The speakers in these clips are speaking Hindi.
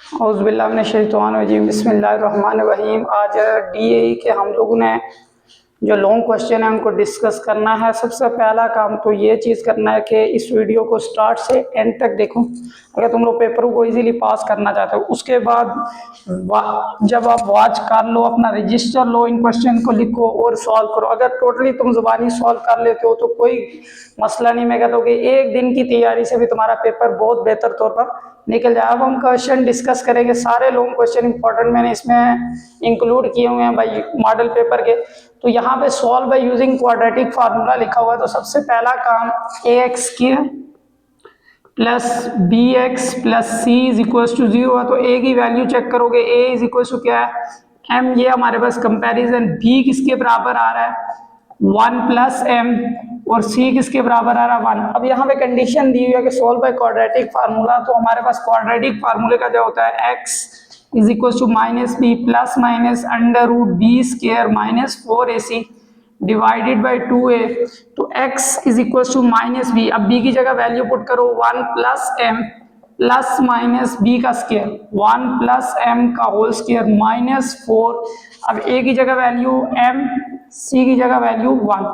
औज़ुबिल्लाहि बिस्मिल्लाहिर्रहमानिर्रहीम। आज डीएई के हम लोगों ने जो लॉन्ग क्वेश्चन है उनको डिस्कस करना है। सबसे पहला काम तो ये चीज़ करना है कि इस वीडियो को स्टार्ट से एंड तक देखो अगर तुम लोग पेपर को इजीली पास करना चाहते हो। उसके बाद जब आप वॉच कर लो, अपना रजिस्टर लो, इन क्वेश्चन को लिखो और सॉल्व करो। अगर टोटली तुम ज़ुबानी सॉल्व कर लेते हो तो कोई मसला नहीं। मैं कहता हूँ कि एक दिन की तैयारी से भी तुम्हारा पेपर बहुत बेहतर तौर पर निकल जाए। अब हम क्वेश्चन डिस्कस करेंगे। सारे लॉन्ग क्वेश्चन इंपॉर्टेंट मैंने इसमें इंक्लूड किए हुए हैं भाई मॉडल पेपर के। तो यहाँ पे solve by using quadratic formula लिखा हुआ है। तो सबसे पहला काम ax cube plus b x plus c is equal to 0 है। तो ए की वैल्यू चेक करोगे, ए इज इक्वल टू क्या है, एम। ये हमारे पास कंपैरिजन। बी किसके बराबर आ रहा है, 1 प्लस एम। और सी किसके बराबर आ रहा है, 1। अब यहाँ पे कंडीशन दी हुई है कि सोल्व बाय क्वाड्रेटिक फार्मूला। तो हमारे पास क्वाड्रेटिक फार्मूले का जो होता है x is equal to minus b plus minus under root b square minus 4ac divided by 2a। तो x is equal to minus b. अब b की जगह वैल्यू पुट करो 1 plus M plus minus b का स्क्वायर 1 प्लस एम का होल स्क्वायर माइनस 4। अब a की जगह वैल्यू m, c की जगह वैल्यू 1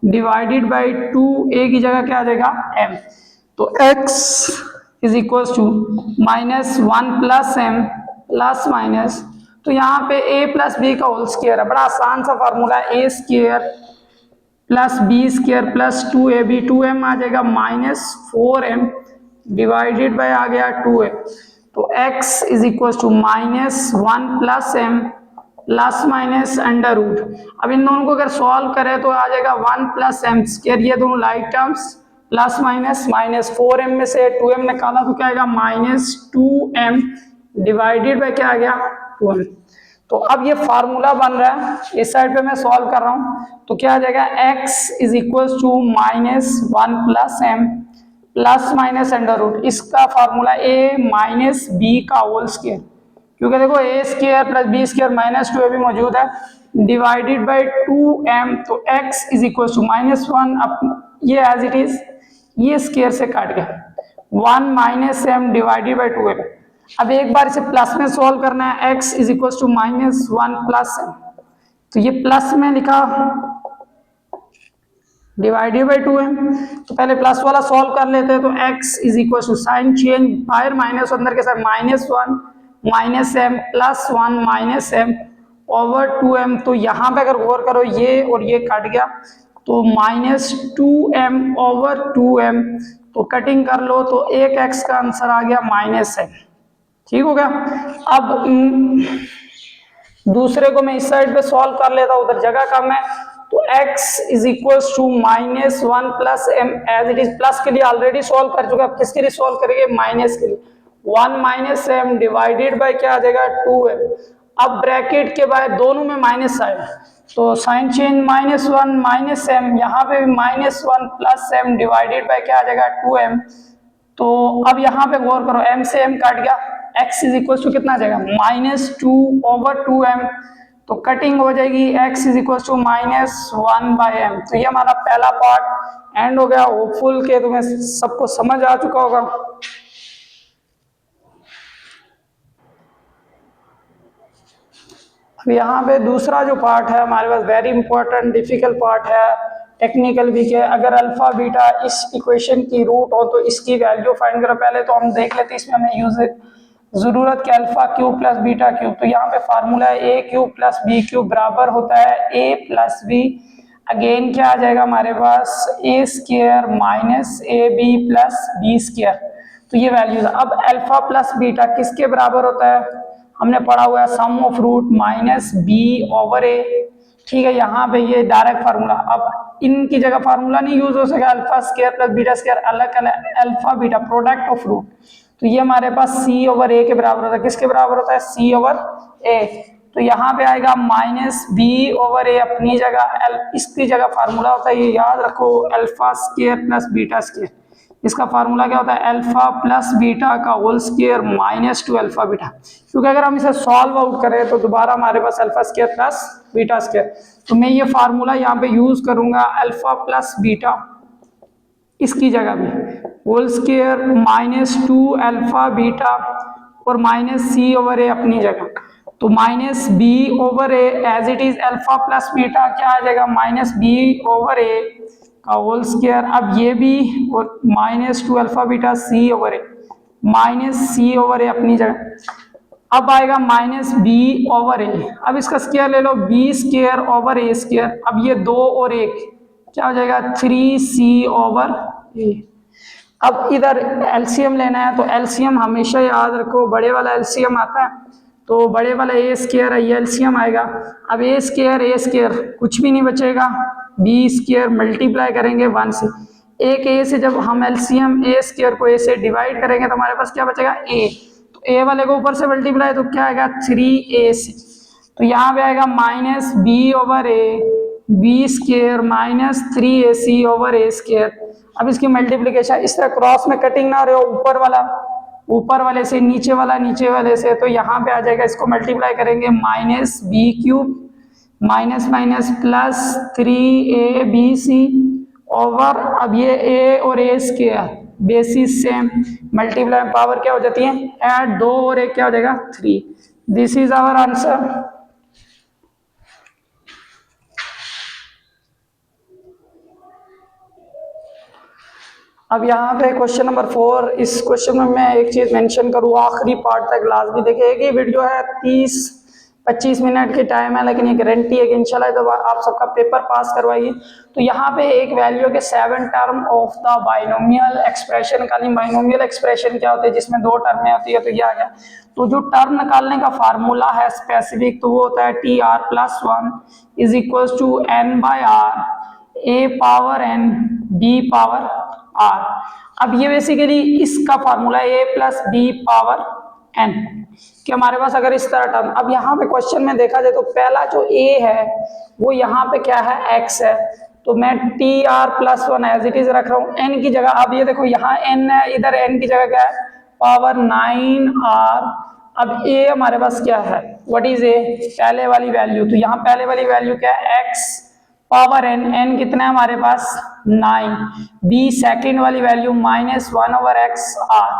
डिवाइडेड बाई 2, a की जगह क्या आ जाएगा m। तो x is equal to minus 1 plus M plus minus, तो यहाँ पे a प्लस बी का होल स्क्वायर है। बड़ा आसान सा फार्मूला है, A square plus B square plus 2ab, 2m आ जाएगा माइनस 4m डिवाइडेड बाय आ गया 2a। तो x is equal to minus 1 plus M plus minus under root. अब इन दोनों को अगर सॉल्व करें तो आ जाएगा 1 प्लस एम स्क्वायर, ये दोनों like terms, plus minus minus 4m में से 2m निकाला तो क्या आएगा माइनस 2m डिवाइडेड बाय क्या आ गया 2m। तो अब ये फार्मूला बन रहा है, इस साइड पे मैं सॉल्व कर रहा हूं। तो क्या आ जाएगा x is equal to minus 1 plus M plus minus under root, इसका फार्मूला a माइनस बी का होल स्क्वायर, क्योंकि देखो a square plus B square minus 2 भी मौजूद है, डिवाइडेड बाई 2m। तो x is equal to minus 1, अब ये एज इट इज, ये स्क्वायर से काट गया 1 minus M divided by 2m। अब एक बार इसे प्लस में सॉल्व करना है, x is equal to minus 1 plus m, तो ये प्लस में लिखा डिवाइडेड बाई 2m। तो पहले प्लस वाला सॉल्व कर लेते हैं। तो x is equal to sign change, बाहर माइनस अंदर के साथ minus 1 minus m plus 1 minus m over 2m। तो यहाँ पे अगर गौर करो ये और ये कट गया तो माइनस 2m ओवर 2m, तो कटिंग कर लो तो एक x का आंसर आ गया माइनस एम। ठीक हो गया। अब दूसरे को मैं इस साइड पे सॉल्व कर लेता हूं, उधर जगह कम है। तो x is equal to minus 1 plus m, as it is plus के लिए ऑलरेडी सॉल्व कर चुका। अब किसके लिए सॉल्व करेंगे, माइनस के लिए। 1 माइनस एम डिवाइडेड बाय क्या आ जाएगा 2m। अब ब्रैकेट के बाद दोनों में माइनस आएगा तो sign change minus 1 minus m, यहाँ पे भी minus 1 plus m divided by क्या आ जाएगा 2m। तो अब यहाँ पे गौर करो, m से m काट गया, x इज इक्वल टू कितना आ जाएगा माइनस 2 ओवर 2m। तो कटिंग हो जाएगी, x is equal to minus 1 by m. तो ये हमारा पहला पार्ट एंड हो गया। होपफुल के तुम्हें सबको समझ आ चुका होगा। अब यहाँ पे दूसरा जो पार्ट है हमारे पास वेरी इंपॉर्टेंट डिफिकल्ट पार्ट है, टेक्निकल भी है। अगर अल्फा बीटा इस इक्वेशन की रूट हो तो इसकी वैल्यू फाइंड करो। पहले तो हम देख लेते हैं इसमें हमें यूज जरूरत के alpha cube plus beta cube. तो यहाँ पे फार्मूला है ए क्यूब प्लस बी क्यूब बराबर होता है ए प्लस बी। अगेन क्या आ जाएगा हमारे पास A square minus A B plus B square. तो ये वैल्यूज। अब अल्फा प्लस बीटा किसके बराबर होता है, हमने पढ़ा हुआ है sum of root minus B over A. ठीक है, यहाँ पे ये डायरेक्ट फार्मूला। अब इनकी जगह फार्मूला नहीं यूज हो सका, alpha square plus beta square अलग अलग, alpha beta product of root. तो ये हमारे पास सी ओवर ए के बराबर होता है। किसके बराबर होता है, सी ओवर ए। तो यहाँ पे आएगा माइनस बी ओवर ए अपनी जगह, इसकी जगह फार्मूला होता है, ये याद रखो, alpha square plus beta square. इसका फार्मूला क्या होता है, अल्फा प्लस बीटा का whole square minus 2 alpha beta. क्योंकि अगर हम इसे सॉल्व आउट करें तो दोबारा हमारे पास alpha square plus beta square. तो मैं ये फार्मूला यहाँ पे यूज करूंगा, अल्फा प्लस बीटा इसकी जगह में whole square minus 2 alpha beta और माइनस सी ओवर ए अपनी जगह। तो minus B over a as it is alpha plus beta क्या आ जाएगा, माइनस बी ओवर ए का होल स्क्वायर। अब ये भी और minus two alpha beta C over A, minus c over a अपनी जगह। अब आएगा माइनस बी ओवर ए, अब इसका स्क्वायर ले लो, B square over a square. अब ये 2 और 1 क्या हो जाएगा, 3c ओवर ए। अब इधर एलसीएम लेना है, तो एलसीएम हमेशा याद रखो बड़े वाला एलसीएम आता है, तो बड़े वाला ए स्क्वायर है, ये एलसीएम आएगा। अब ए स्क्वायर कुछ भी नहीं बचेगा, बी स्क्वायर मल्टीप्लाई करेंगे 1 से, एक ए से जब हम एलसीएम ए स्क्वायर को ए से डिवाइड करेंगे तो हमारे पास क्या बचेगा ए, तो ए वाले को ऊपर से मल्टीप्लाई तो क्या आएगा 3ac। तो यहाँ पे आएगा minus B over a b square minus 3ac over a square. अब इसकी मल्टीप्लिकेशन इस तरह क्रॉस में कटिंग ना रहे हो, ऊपर वाले से नीचे वाले से, तो यहाँ पे आ जाएगा, इसको मल्टीप्लाई करेंगे minus b cube minus minus plus 3abc over, अब ये a और a square basis same, multiply power क्या हो जाती है ऐड, 2 और 1 क्या हो जाएगा 3। This is our answer. अब यहाँ पे क्वेश्चन नंबर 4, इस क्वेश्चन में मैं एक चीज मेंशन करूँ, आखिरी पार्ट तक लाजमी देखिए। वीडियो है 30-25 मिनट की टाइम है, लेकिन ये गारंटी है कि इंशाल्लाह तो आप सबका पेपर पास करवाइए। तो यहाँ पे एक वैल्यू के 7 term of the binomial expression, binomial expression क्या होते हैं जिसमें 2 टर्में होती है, तो ये आ गया। तो जो टर्म निकालने का फार्मूला है स्पेसिफिक, तो वो होता है TR+1 is equal to n/r a power n b power r। अब ये बेसिकली इसका formula a plus b power n कि हमारे पास अगर इस तरह टर्म, अब यहाँ पे क्वेश्चन में देखा जाए तो पहला जो a है वो यहाँ पे क्या है x है, तो मैं TR+1 एज इट इज रख रहा हूँ n की जगह। अब ये देखो यहाँ n है, इधर n की जगह क्या है पावर 9r। अब a हमारे पास क्या है, व्हाट इज a, पहले वाली वैल्यू, तो यहाँ पहले वाली वैल्यू क्या है x पावर n कितना है हमारे पास 9, b सेकंड वाली वैल्यू -1 ओवर x r।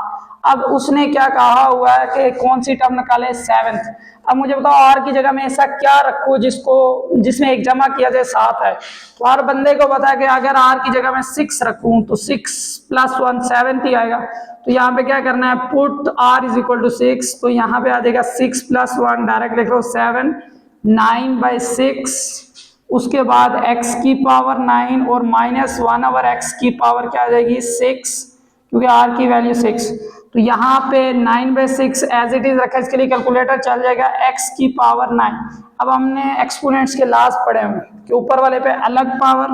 अब उसने क्या कहा हुआ है कि कौन सी टर्म निकाले 7th। अब मुझे बताओ r की जगह में ऐसा क्या रखूं जिसमें एक जमा किया जाए 7 है, तो हर बंदे को पता है कि अगर r की जगह में 6 रखूं तो 6 + 1 7 ही आएगा। तो यहाँ पे क्या करना है, put r is equal to 6, तो यहाँ पे आ जाएगा 6 + 1 डायरेक्ट लिख लो 7, 9/6, उसके बाद x की पावर 9 और -1 ओवर x की पावर क्या आ जाएगी 6, क्योंकि r की वैल्यू 6। तो यहाँ पे 9/6 एज इट इज रखा, इसके लिए कैलकुलेटर चल जाएगा, x की पावर 9। अब हमने एक्सपोनेंट्स के लास्ट पढ़े हुए कि ऊपर वाले पे अलग पावर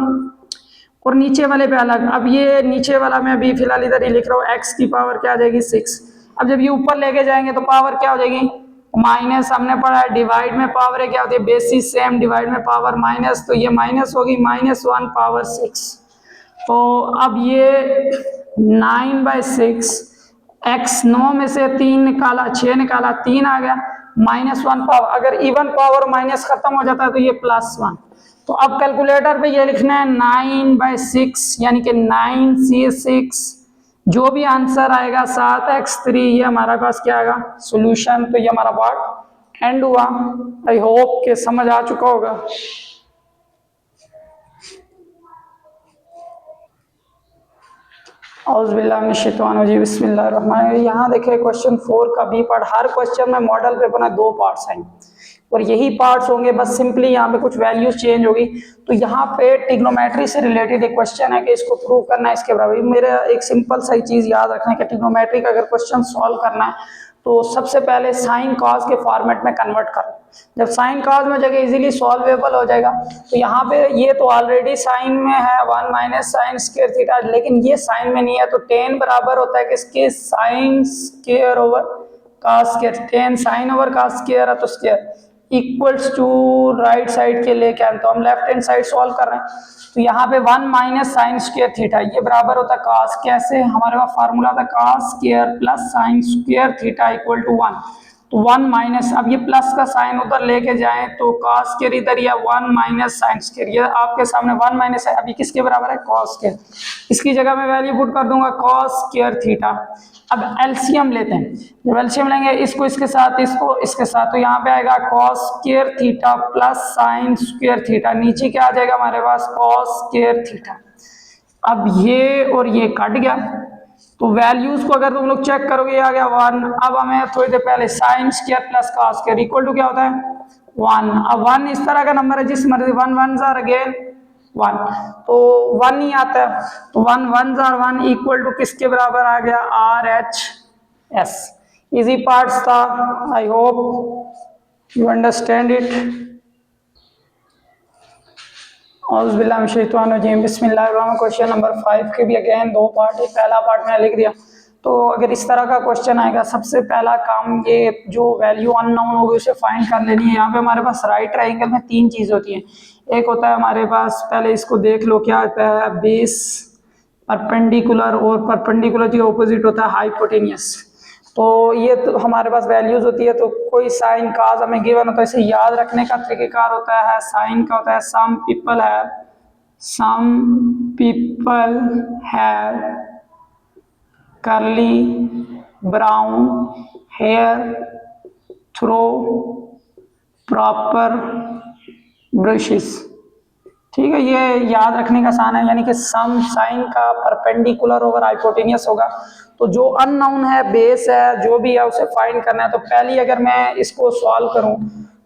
और नीचे वाले पे अलग। अब ये नीचे वाला मैं अभी फिलहाल इधर ही लिख रहा हूँ, x की पावर क्या आ जाएगी 6। अब जब ये ऊपर लेके जाएंगे तो पावर क्या हो जाएगी माइनस, हमने पढ़ा है डिवाइड में पावर है क्या होती है बेसिस सेम, डिवाइड में पावर माइनस, तो ये माइनस होगी -1 पावर 6। तो अब ये 9/6, x 9 में से 3 निकाला 6 निकाला 3 आ गया, -1 पावर, अगर इवन पावर माइनस खत्म हो जाता है तो ये +1। तो अब कैलकुलेटर पे ये लिखना है 9/6 यानी कि 9c6, जो भी आंसर आएगा 7x3, ये हमारा पास क्या आएगा सॉल्यूशन। तो ये हमारा पार्ट एंड हुआ। आई होप के समझ आ चुका होगा। बिस्मिल्लाहिर्रहमानिर्रहीम। यहाँ देखिए क्वेश्चन 4 का बी पार्ट, हर क्वेश्चन में मॉडल पेपर में 2 पार्ट्स हैं और यही पार्ट्स होंगे, बस सिंपली यहाँ पे कुछ वैल्यूज चेंज होगी। तो यहाँ पे ट्रिग्नोमेट्री से रिलेटेड एक क्वेश्चन है कि इसको प्रूव करना है इसके बराबर। मेरा एक सिंपल सा चीज याद रखना है कि ट्रिग्नोमेट्री का अगर क्वेश्चन सॉल्व करना है तो सबसे पहले साइन कॉस के फॉर्मेट में कन्वर्ट करो। जब साइन कॉस में जगह इजीली सॉल्वेबल हो जाएगा, तो यहाँ पे ये तो ऑलरेडी साइन में है 1 माइनस साइन स्क्वायर थीटा, लेकिन ये साइन में नहीं है, तो टेन बराबर होता है किसके sine square over cos square. Tan sine over cos square है तो square equals to right side के लेके आए, तो हम लेफ्ट हैंड साइड सॉल्व कर रहे हैं। तो यहाँ पे 1 माइनस साइन स्क्वायर थीटा ये बराबर होता है कॉस, कैसे हमारे पास फार्मूला था cos square plus sine square theta equal to 1। तो 1 माइनस, अब ये प्लस का साइन उधर लेके जाएं तो कॉस स्क्वायर इधर, या 1 माइनस साइन स्क्वायर, ये आपके सामने 1 माइनस है, अभी किसके बराबर है, कॉस स्क्वायर। इसकी जगह मैं वैल्यू पुट कर दूंगा कॉस स्क्वायर थीटा। अब एलसीएम लेते हैं, जब एलसीएम लेंगे इसको इसके साथ, इसको इसके साथ, तो यहाँ पे आएगा cos square theta plus sine square theta, नीचे क्या आ जाएगा हमारे पास, कॉस स्क्वायर थीटा। अब ये और ये कट गया, तो वैल्यूज को अगर तुम लोग चेक करोगे ये आ गया 1। अब हमें थोड़ी देर पहले sine square plus cos square equal to क्या होता है 1। अब 1 इस तरह का नंबर है जिस मर्जी 1 1 जार अगेन 1, तो 1 ही आता है, तो 1 1 जार 1 इक्वल टू किसके बराबर आ गया, RHS। इजी पार्ट्स था, I hope you understand it. Question number 5 के भी अगेन 2 पार्ट है, पहला पार्ट मैंने लिख दिया। तो अगर इस तरह का क्वेश्चन आएगा, सबसे पहला काम ये जो वैल्यू अननोन होगी उसे फाइंड कर लेनी है। यहाँ पे हमारे पास राइट ट्राइंगल में 3 चीज़ होती हैं। एक होता है हमारे पास, पहले इसको देख लो क्या होता है, बेस परपेंडिकुलर, और परपेंडिकुलर के ऑपोजिट होता है हाइपोटेनियस। तो ये तो हमारे पास वैल्यूज होती है, तो कोई साइन काज हमें गिवन होता है, इसे याद रखने का तरीकेकार होता है, साइन का होता है some people have curly brown hair through proper brushes. ठीक है, ये याद रखने का आसान है, यानी कि सम साइन का परपेंडिकुलर ओवर हाइपोटेनियस होगा। तो जो अननोन है, बेस है, जो भी है उसे फाइंड करना है। तो पहली अगर मैं इसको सॉल्व करूं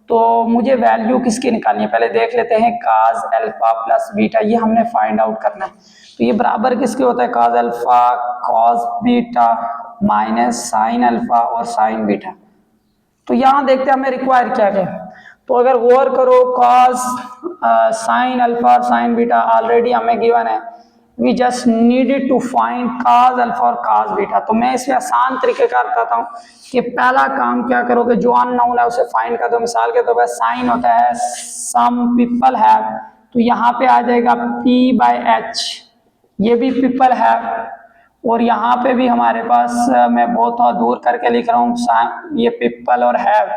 तो मुझे वैल्यू किसकी निकालनी है, पहले देख लेते हैं। काज अल्फा प्लस बीटा, ये हमने फाइंड आउट करना है। तो ये बराबर किसके होता है, काज alpha cos beta minus sine alpha और साइन बीटा। तो यहाँ देखते हैं हमें रिक्वायर क्या है। तो अगर गौर करो, कॉस साइन अल्फा और साइन बीटा ऑलरेडी हमें गिवन है, we just needed to find cos alpha और काज बीटा। तो मैं इसमें आसान तरीके का बताता हूँ कि पहला काम क्या करोगे, जो अननोन है उसे फाइंड कर दो। मिसाल के तौर पर साइन होता है सम पीपल हैव, तो यहाँ पे आ जाएगा P/H, ये भी पीपल हैव, और यहाँ पे भी हमारे पास मैं बहुत थोड़ा दूर करके लिख रहा हूँ, ये पीपल और हैव।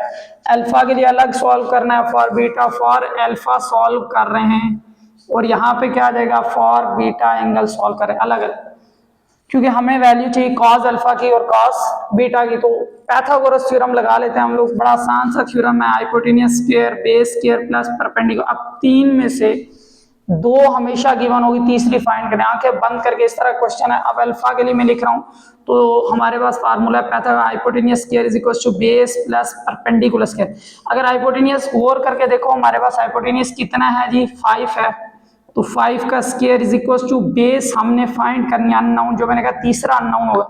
अल्फा के लिए अलग सॉल्व करना है, for beta, for alpha solve कर रहे हैं, और यहाँ पे क्या आ जाएगा, फॉर बीटा एंगल सॉल्व करें अलग अलग, क्योंकि हमें वैल्यू चाहिए कॉस अल्फा की और कॉस बीटा की। तो पाइथागोरस थ्योरम लगा लेते हैं हम लोग, बड़ा आसान सा थ्योरम है, hypotenuse square base square plus perpendicular. अब 3 में से 2 हमेशा गिवन होगी, तीसरी फाइंड करें आंखें बंद करके। इस तरह क्वेश्चन है। अब अल्फा के लिए मैं लिख रहा हूँ, तो हमारे पास फार्मूला है hypotenuse square is equal to base plus perpendicular square. अगर हाइपोटेनियस गौर करके देखो, हमारे पास हाइपोटेनियस कितना है जी, 5 है, तो 5 का square is equal to base हमने फाइंड करनी है अननोन, जो मैंने कहा तीसरा अननोन होगा।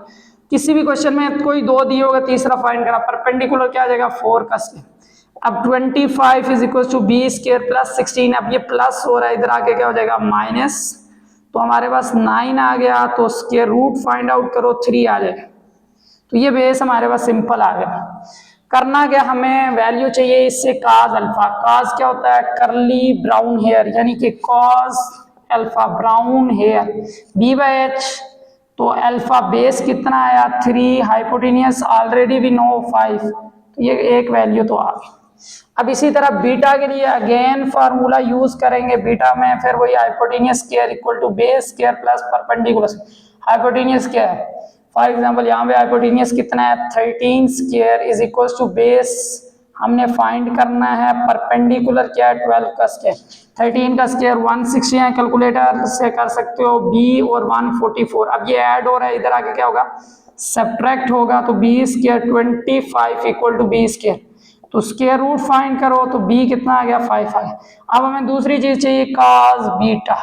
किसी भी क्वेश्चन में कोई 2 दिए होगा, तीसरा फाइंड करा, परपेंडिकुलर क्या आ जाएगा 4 का स्क्वायर। अब 25 is equal to b square plus 16, अब ये प्लस हो रहा है, इधर आके क्या हो जाएगा माइनस, तो हमारे पास 9 आ गया, तो स्क्वायर रूट फाइंड आउट करो 3 आ जाएगा। तो ये बेस हमारे पास सिंपल आ गया। करना क्या, हमें वैल्यू चाहिए इससे काज अल्फा। काज क्या होता है, करली ब्राउन हेयर, यानी कि cos alpha brown hair, B/H, तो अल्फा बेस कितना आया 3, हाइपोटेनियस ऑलरेडी वी नो 5, तो ये एक वैल्यू तो आ गई। अब इसी तरह बीटा के लिए अगेन फार्मूला यूज करेंगे। बीटा में फिर वही hypotenuse square equal to base square plus perpendicular. Hypotenuse क्या है, फॉर एग्जांपल यहाँ पे हाइपोटेनियस कितना है 13 square is equal to base हमने फाइंड करना है, परपेंडिकुलर क्या है 12 का स्क्वायर। 13 का स्क्वायर 160 है, कैलकुलेटर से कर सकते हो, b और 144। अब ये ऐड हो रहा है, इधर आके क्या होगा सब्ट्रैक्ट होगा, तो b square 25 equal to b square. तो स्क्वायर रूट फाइंड करो, तो b कितना आ गया 5 आ गया। अब हमें दूसरी चीज चाहिए काज बीटा,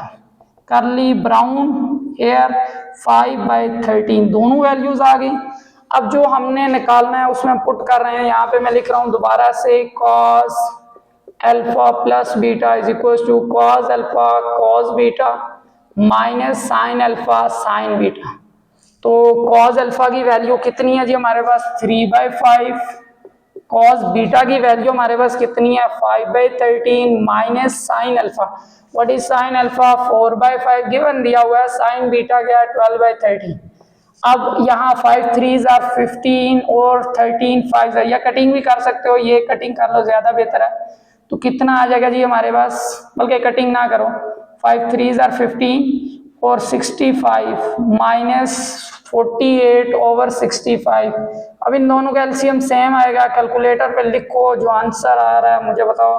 करली ब्राउन हेयर 5/13, दोनों वैल्यूज आ गई। अब जो हमने निकालना है उसमें पुट कर रहे हैं, यहाँ पे मैं लिख रहा हूँ दोबारा से, cos alpha plus beta is equal to cos alpha cos beta minus sine alpha sine beta. तो कॉस अल्फा की वैल्यू कितनी है जी हमारे पास 3/5, कॉस बीटा की वैल्यू हमारे पास कितनी है 5/13 minus sine alpha, what is sine alpha 4/5 given दिया हुआ है, साइन बीटा क्या है 12/13। अब यहाँ 5 3s are 15 और 13 5 है, या कटिंग भी कर सकते हो, ये कटिंग कर लो ज़्यादा बेहतर है। तो कितना आ जाएगा जी हमारे पास, बल्कि कटिंग ना करो, 5 3s are 15 और 65 माइनस 48 ओवर 65। अब इन दोनों का एलसीएम सेम आएगा, कैलकुलेटर पे लिखो, जो आंसर आ रहा है मुझे बताओ,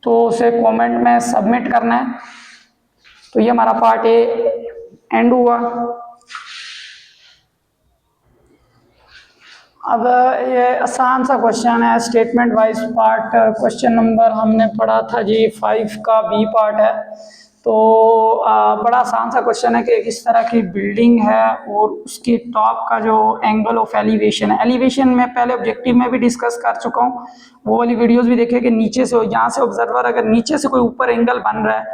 तो उसे कमेंट में सबमिट करना है। तो ये हमारा पार्ट ए एंड हुआ। अब ये आसान सा क्वेश्चन है, statement wise part, question number हमने पढ़ा था जी 5 का बी पार्ट है। तो बड़ा आसान सा क्वेश्चन है कि किस तरह की बिल्डिंग है और उसकी टॉप का जो एंगल ऑफ एलिवेशन है। एलिवेशन में पहले ऑब्जेक्टिव में भी डिस्कस कर चुका हूँ, वो वाली वीडियोस भी देखे कि नीचे से, यहाँ से ऑब्जर्वर अगर नीचे से कोई ऊपर एंगल बन रहा है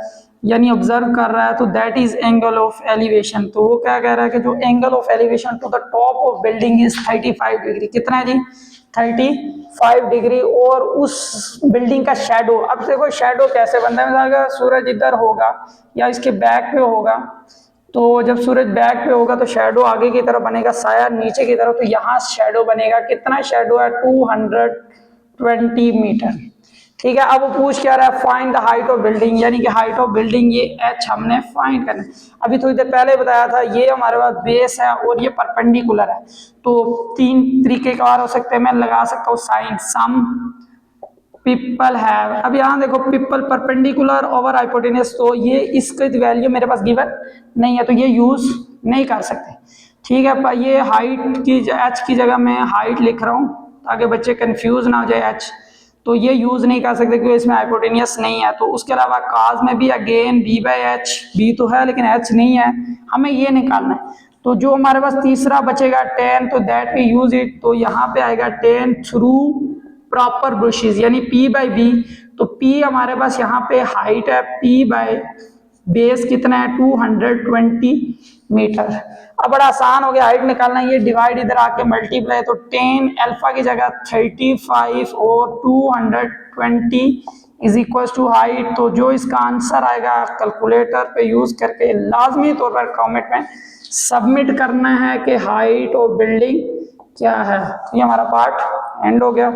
यानी ऑब्जर्व कर रहा है, तो that is angle of elevation. तो वो क्या कह रहा है कि जो angle of elevation to the top of building is 35 degree. कितना है जी, 35 डिग्री। और उस बिल्डिंग का शेडो, अब देखो शेडो कैसे बनता है, अगर सूरज इधर होगा या इसके बैक पे होगा, तो जब सूरज बैक पे होगा तो शेडो आगे की तरफ बनेगा, साया नीचे की तरफ, तो यहाँ शेडो बनेगा। कितना शेडो है, 220 मीटर। ठीक है, अब वो पूछ क्या रहा है, find the height of building, यानी कि हाइट ऑफ बिल्डिंग ये एच हमने फाइंड करना है। अभी थोड़ी देर पहले बताया था, ये हमारे पास बेस है और ये परपेंडिकुलर है। तो तीन तरीके कार हो सकते हैं, मैं लगा सकता हूँ साइन, सम पीपल है। अब यहाँ देखो, पीपल परपेंडिकुलर ओवर हाइपोटेनस, तो ये इसकी वैल्यू मेरे पास गिवन नहीं है, तो ये यूज नहीं कर सकते। ठीक है, पर ये हाइट की, एच की जगह मैं हाइट लिख रहा हूँ ताकि बच्चे कंफ्यूज ना हो जाए, एच तो ये यूज नहीं कर सकते क्योंकि इसमें हाइपोटेनियस नहीं है। तो उसके अलावा काज में भी again b by h, b तो है लेकिन एच नहीं है, हमें ये निकालना है। तो जो हमारे पास तीसरा बचेगा 10, तो दैट वी यूज इट, तो यहाँ पे आएगा 10 थ्रू प्रॉपर ब्रुशेस, यानी P बाई बी। तो P हमारे पास यहाँ पे हाइट है, P बाई बेस कितना है, 220 मीटर। अब बड़ा आसान हो गया हाइट निकालना, ये डिवाइड इधर आके मल्टीप्लाई, तो 10 अल्फा की जगह 35 और 220 इज इक्वल टू हाइट। तो जो इसका आंसर आएगा कैलकुलेटर पे यूज करके लाजमी तौर पर कमेंट में सबमिट करना है कि हाइट ऑफ बिल्डिंग क्या है। ये हमारा पार्ट एंड हो गया।